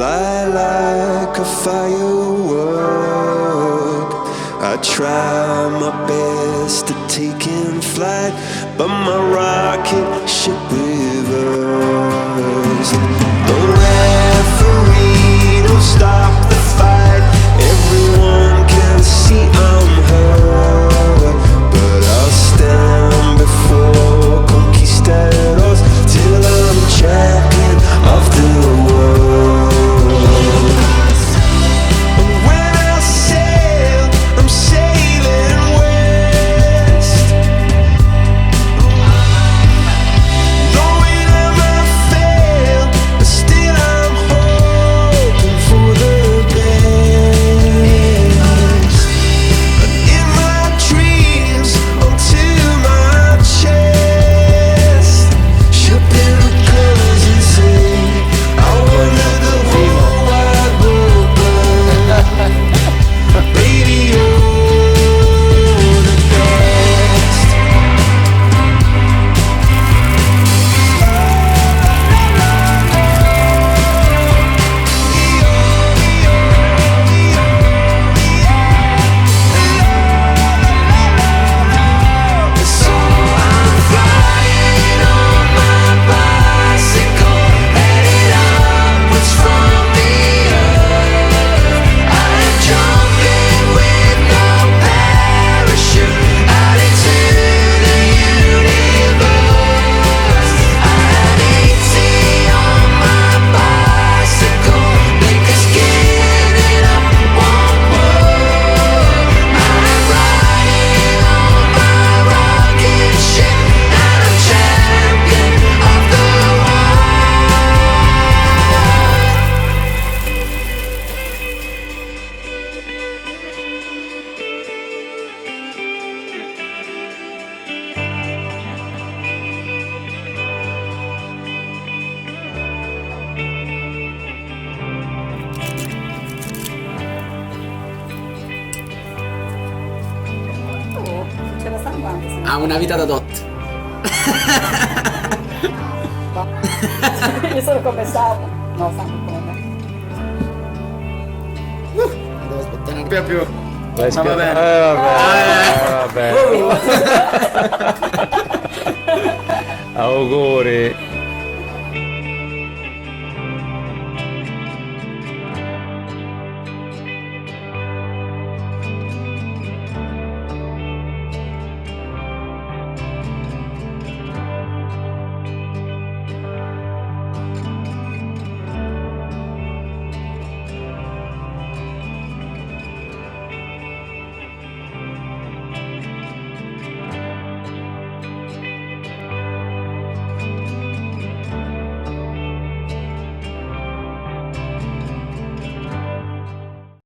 fly like a firework. I try my best to take in flight, but my rocket ship reversed. The referee don't stop the fight. Everyone can see I'm hurt, but I'll stand before conquistadors till I'm champion of the world. Ha una vita da dot. Io sono come Samu. No, Samu come me. Devo aspettare più. Vai, ma va bene. Vabbè. Auguri.